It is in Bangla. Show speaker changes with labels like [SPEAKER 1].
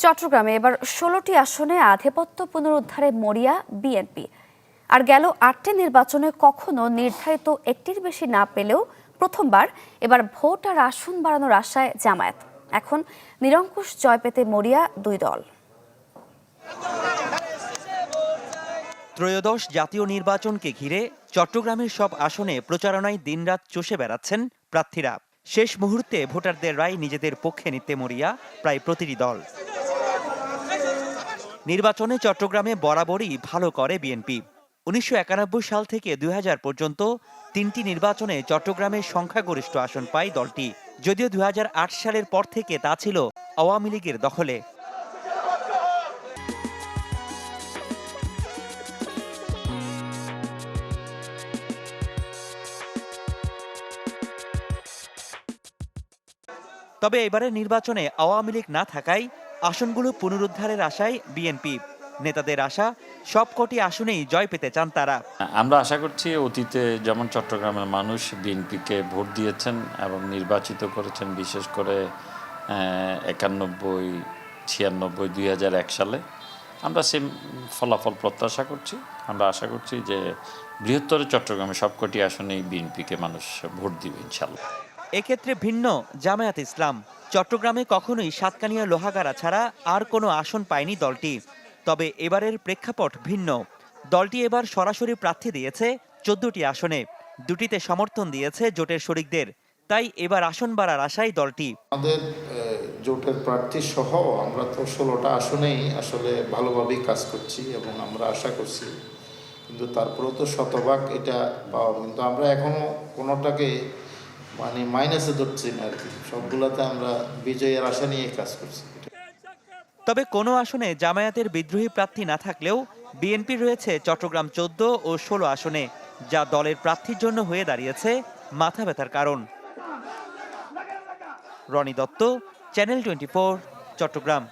[SPEAKER 1] চট্টগ্রামে এবার ১৬টি আসনে আধিপত্য পুনরুদ্ধারে মরিয়া বিএনপি। আর গেল ৮টি নির্বাচনে কখনো নির্ধারিত একটির বেশি না পেলেও প্রথমবার এবার ভোট আর আসন বাড়ানোর আশায় জামায়াত। এখন নিরঙ্কুশ জয় পেতে মরিয়া দুই দল।
[SPEAKER 2] ত্রয়োদশ জাতীয় নির্বাচনকে ঘিরে চট্টগ্রামের সব আসনে প্রচারণায় দিনরাত চষে বেড়াচ্ছেন প্রার্থীরা। শেষ মুহূর্তে ভোটারদের রায় নিজেদের পক্ষে নিতে মরিয়া প্রায় প্রতিটি দল। নির্বাচনে চট্টগ্রামে বরাবরই ভালো করে বিএনপি। ১৯৯১ সাল থেকে ২০০০ পর্যন্ত ৩টি নির্বাচনে চট্টগ্রামের সংখ্যাগরিষ্ঠ আসন পায় দলটি, যদিও ২০০৮ সালের পর থেকে তা ছিল আওয়ামী লীগের দখলে। তবে এবারের নির্বাচনে আওয়ামী লীগ না থাকায় আসনগুলো পুনরুদ্ধারের আশায় বিএনপি। নেতাদের আশা সবকটি আসনেই জয় পেতে চান তারা।
[SPEAKER 3] আমরা আশা করছি অতীতে যেমন চট্টগ্রামের মানুষ বিএনপিকে ভোট দিয়েছেন এবং নির্বাচিত করেছেন, বিশেষ করে ৯১, ৯৬, ২০০১ সালে, আমরা সেম ফলাফল প্রত্যাশা করছি। আমরা আশা করছি যে বৃহত্তর চট্টগ্রামে সবকটি আসনেই বিএনপিকে মানুষ ভোট দিবে ইনশাল্লাহ।
[SPEAKER 2] এক্ষেত্রে ভিন্ন জামায়াত ইসলাম। চট্টগ্রামে কখনোই সাতকানিয়া লোহাগাড়া ছাড়া আর কোনো আসন পায়নি দলটি। তবে এবারের প্রেক্ষাপট ভিন্ন। দলটি এবার সরাসরি প্রার্থী দিয়েছে ১৪টি আসনে, দুটিতে সমর্থন দিয়েছে জোটের শরিকদের। তাই এবার আসন বাড়ার আশায় দলটি।
[SPEAKER 4] আমাদের জোটের প্রার্থী সহ আমরা তো ১৬টা আসনেই আসলে ভালোভাবেই কাজ করছি এবং আমরা আশা করছি, কিন্তু তারপরেও তো শতভাগ এটা পাওয়া, কিন্তু আমরা এখনো কোনোটাকে মাইনাসে ধরছি না আর কি। সবগুলোতে আমরা বিজয়ের আশা নিয়ে কাজ করছি।
[SPEAKER 2] তবে কোনো আসনে জামায়াতের বিদ্রোহী প্রার্থী না থাকলেও বিএনপি রয়েছে চট্টগ্রাম ১৪ ও ১৬ আসনে, যা দলের প্রার্থীর জন্য হয়ে দাঁড়িয়েছে মাথা ব্যথার কারণ। রনি দত্ত, চ্যানেল 24, চট্টগ্রাম।